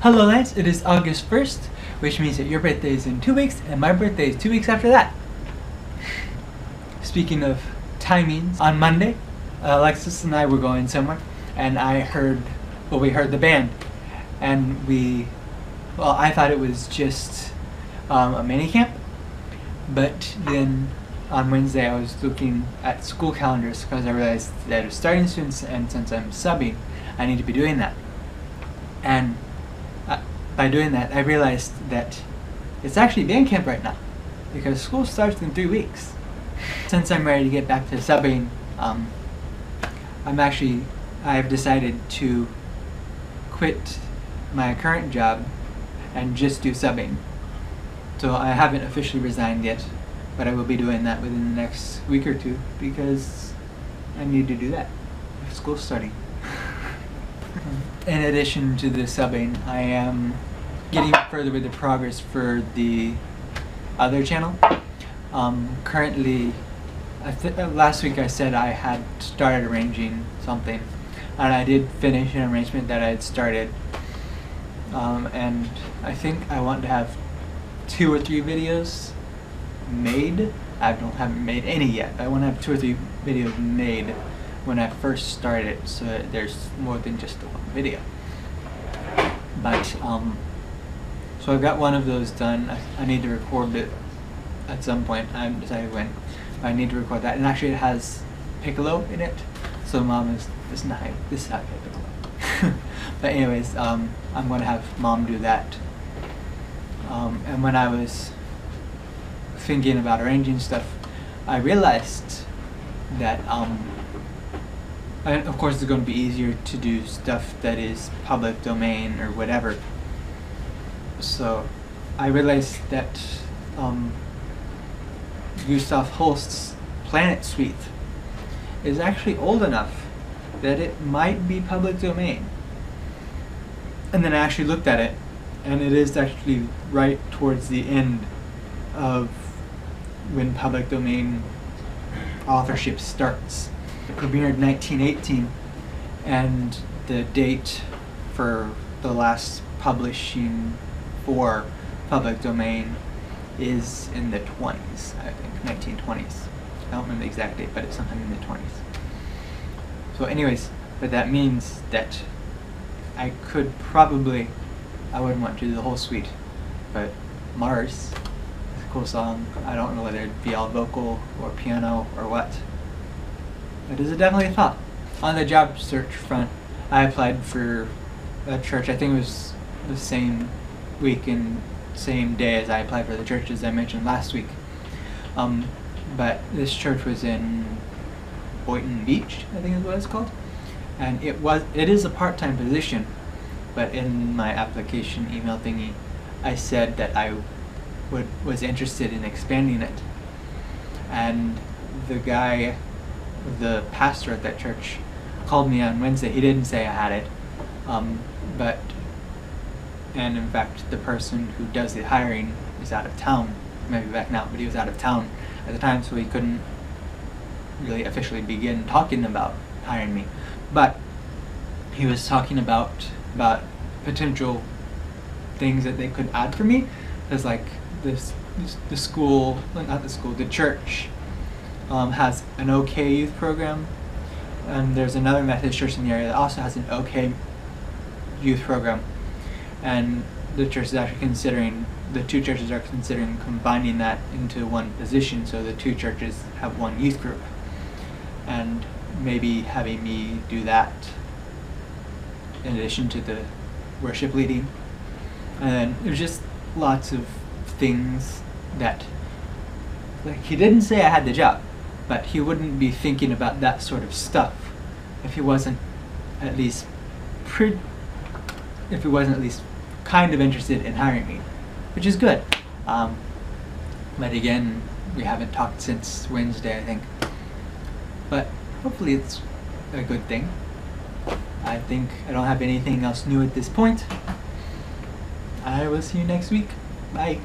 Hello Lance, it is August 1st, which means that your birthday is in 2 weeks and my birthday is 2 weeks after that. Speaking of timings, on Monday, Alexis and I were going somewhere and we heard the band and I thought it was just a mini camp, but then on Wednesday I was looking at school calendars because I realized that it was starting students, and since I'm subbing, I need to be doing that. And by doing that, I realized that it's actually band camp right now because school starts in 3 weeks. Since I'm ready to get back to subbing, I've decided to quit my current job and just do subbing. So I haven't officially resigned yet, but I will be doing that within the next week or two because I need to do that if school's starting. In addition to the subbing, I am getting further with the progress for the other channel. Currently, last week I said I had started arranging something, and I did finish an arrangement that I had started. And I think I want to have 2 or 3 videos made. I haven't made any yet, but I want to have 2 or 3 videos made when I first start it, so that there's more than just the one video. But so I've got one of those done. I need to record it at some point. I haven't decided when. I need to record that, and actually it has piccolo in it. So Mom is not piccolo. But anyways, I'm going to have Mom do that. And when I was thinking about arranging stuff, I realized that and of course it's going to be easier to do stuff that is public domain or whatever. So I realized that Gustav Holst's Planet Suite is actually old enough that it might be public domain. And then I actually looked at it, and it is actually right towards the end of when public domain authorship starts. It premiered in 1918, and the date for the last publishing for public domain is in the 20s, I think, 1920s. I don't remember the exact date, but it's sometime in the 20s. So anyways, but that means that I could probably, I wouldn't want to do the whole suite, but Mars is a cool song. I don't know whether it'd be all vocal or piano or what. But it's definitely a thought. On the job search front, I applied for a church. I think it was the same week and same day as I applied for the churches I mentioned last week. But this church was in Boynton Beach, I think is what it's called. And it is a part-time position, but in my application email thingy, I said that I was interested in expanding it. And the pastor at that church called me on Wednesday. He didn't say I had it, and in fact the person who does the hiring is out of town. He might be back now, but he was out of town at the time, so he couldn't really officially begin talking about hiring me. But he was talking about potential things that they could add for me. There's like the church has an OK youth program, and there's another Methodist church in the area that also has an OK youth program, and the 2 churches are considering combining that into one position, so the 2 churches have one youth group, and maybe having me do that in addition to the worship leading. And then there's just lots of things that, like, he didn't say I had the job, but he wouldn't be thinking about that sort of stuff if he wasn't at least kind of interested in hiring me, which is good. But again, we haven't talked since Wednesday, I think. But hopefully it's a good thing. I think I don't have anything else new at this point. I will see you next week. Bye.